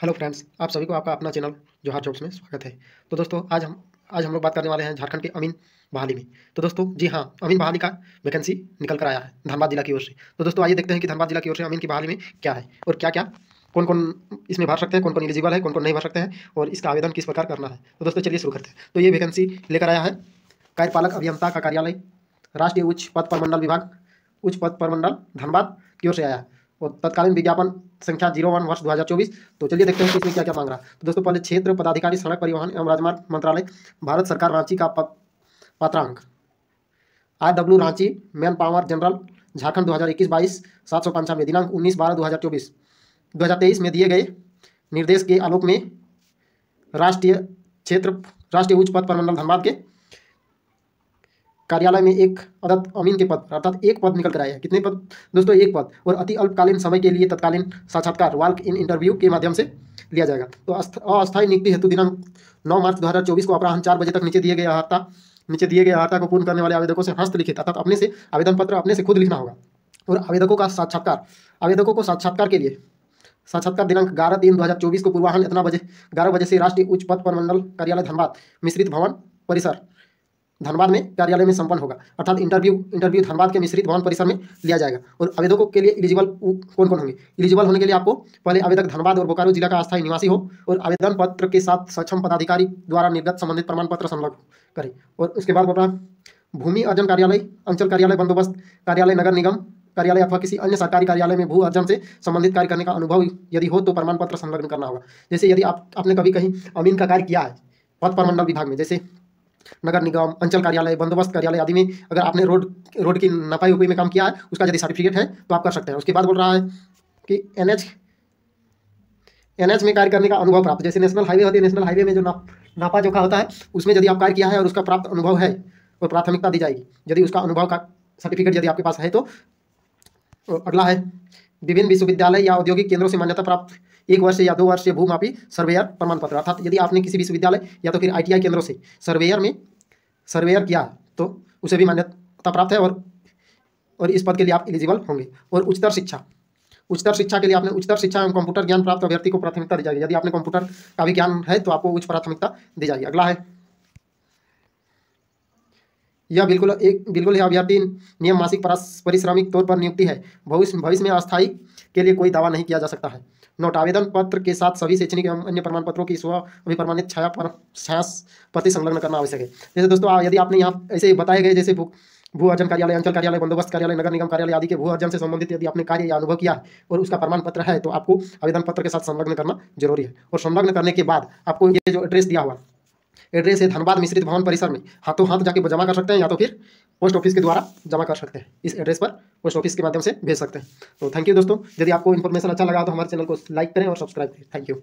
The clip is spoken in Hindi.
हेलो फ्रेंड्स, आप सभी को आपका अपना चैनल जोहार जॉब्स में स्वागत है। तो दोस्तों आज हम लोग बात करने वाले हैं झारखंड के अमीन बहाली में। तो दोस्तों जी हाँ, अमीन बहाली का वैकेंसी निकल कर आया है धनबाद जिला की ओर से। तो दोस्तों आइए देखते हैं कि धनबाद जिला की ओर से अमीन की बहाली में क्या है और क्या क्या कौन कौन इसमें भर सकते हैं, कौन कौन एलिजिबल है, कौन कौन नहीं भर सकते हैं और इसका आवेदन किस प्रकार करना है। तो दोस्तों चलिए शुरू करते हैं। तो ये वैकेंसी लेकर आया है कार्यपालक अभियंता का कार्यालय, राष्ट्रीय उच्च पथ प्रमंडल विभाग, उच्च पथ प्रमंडल धनबाद की ओर से आया है और तत्कालीन विज्ञापन संख्या 01 वर्ष 2024। तो चलिए देखते हैं कि इसमें क्या क्या मांग रहा है। तो दोस्तों पहले क्षेत्र पदाधिकारी सड़क परिवहन एवं राजमार्ग मंत्रालय, भारत सरकार, रांची का पात्रांक RW Ranchi man power general Jharkhand 2021-22 795 दिनांक 19/12/2023 में दिए गए निर्देश के आलोक में राष्ट्रीय उच्च पथ प्रमंडल धनबाद के कार्यालय में एक अदद अमीन के पद अर्थात एक पद निकल कर आया है। कितने पद दोस्तों? एक पद। और अति अल्पकालीन समय के लिए तत्कालीन साक्षात्कार वॉक इन इंटरव्यू के माध्यम से लिया जाएगा। तो अस्थायी नियुक्ति हेतु दिनांक 9 मार्च 2024 को अपराह्न 4 बजे तक नीचे दिए गए अहाता को पूर्ण करने वाले आवेदकों से हस्तलिखित अर्थात अपने से आवेदन पत्र अपने से खुद लिखना होगा। और आवेदकों को साक्षात्कार के लिए साक्षात्कार दिनांक 11/3/2024 को पूर्वाह्न 11 बजे से राष्ट्रीय उच्च पथ प्रमंडल कार्यालय धनबाद मिश्रित भवन परिसर धनबाद में कार्यालय में संपन्न होगा। अर्थात इंटरव्यू धनबाद के मिश्रित भवन परिसर में लिया जाएगा। और आवेदकों के लिए एलिजिबल कौन कौन होंगे? एलिजिबल होने के लिए आपको पहले आवेदक धनबाद और बोकारो जिला का अस्थायी निवासी हो और आवेदन पत्र के साथ सक्षम पदाधिकारी द्वारा निर्गत संबंधित प्रमाण पत्र संलग्न करें। और उसके बाद अपना भूमि अर्जन कार्यालय, अंचल कार्यालय, बंदोबस्त कार्यालय, नगर निगम कार्यालय अथवा किसी अन्य सरकारी कार्यालय में भू अर्जन से संबंधित कार्य करने का अनुभव यदि हो तो प्रमाण पत्र संलग्न करना होगा। जैसे यदि आपने कभी कहीं अमीन का कार्य किया है पथ प्रमंडल विभाग में, जैसे नगर निगम, अंचल कार्यालय, बंदोबस्त कार्यालय आदि में, अगर आपने रोड की नपाई उपई में काम किया है, उसका यदि सर्टिफिकेट है तो आप कर सकते हैं। उसके बाद बोल रहा है कि एनएच में कार्य करने का अनुभव प्राप्त, जैसे नेशनल हाईवे होती है, नेशनल हाईवे में जो नापा जोखा होता है उसमें यदि आप कार्य किया है और उसका प्राप्त अनुभव है और प्राथमिकता दी जाएगी यदि उसका अनुभव का सर्टिफिकेट यदि आपके पास है तो। अगला है विभिन्न विश्वविद्यालय या औद्योगिक केंद्रों से मान्यता प्राप्त 1 वर्ष या 2 वर्षीय भूमापी सर्वेयर प्रमाण पत्र, अर्थात यदि आपने किसी विश्वविद्यालय या तो फिर ITI केंद्रों से सर्वेयर किया तो उसे भी मान्यता प्राप्त है और इस पद के लिए आप एलिजिबल होंगे। और उच्चतर शिक्षा के लिए आपने उच्चतर शिक्षा एवं कंप्यूटर ज्ञान प्राप्त अभ्यर्थी को प्राथमिकता दी जाएगी। यदि आपने कंप्यूटर का भी ज्ञान है तो आपको उच्च प्राथमिकता दी जाएगी। अगला है यह बिल्कुल है अभ्यर्थी नियम मासिक पारिश्रमिक तौर पर नियुक्ति है। भविष्य में अस्थायी के लिए कोई दावा नहीं किया जा सकता है। नोट: आवेदन पत्र के साथ सभी शैक्षणिक एवं अन्य प्रमाण पत्रों की स्व अभिप्रमाणित छाया प्रति संलग्न करना आवश्यक है। जैसे दोस्तों यदि आपने यहाँ ऐसे बताए गए जैसे भू अर्जन कार्यालय, अंचल कार्यालय, बंदोबस्त कार्यालय, नगर निगम कार्यालय आदि के भू अर्जन से संबंधित यदि आपने कार्य या अनुभव किया है और उसका प्रमाण पत्र है तो आपको आवेदन पत्र के साथ संलग्न करना जरूरी है। और संलग्न करने के बाद आपको ये जो एड्रेस दिया हुआ एड्रेस है धनबाद मिश्रित भवन परिसर में हाथों हाथ जाके जमा कर सकते हैं या तो फिर पोस्ट ऑफिस के द्वारा जमा कर सकते हैं। इस एड्रेस पर पोस्ट ऑफिस के माध्यम से भेज सकते हैं। तो थैंक यू दोस्तों, यदि आपको इन्फॉर्मेशन अच्छा लगा तो हमारे चैनल को लाइक करें और सब्सक्राइब करें। Thank you.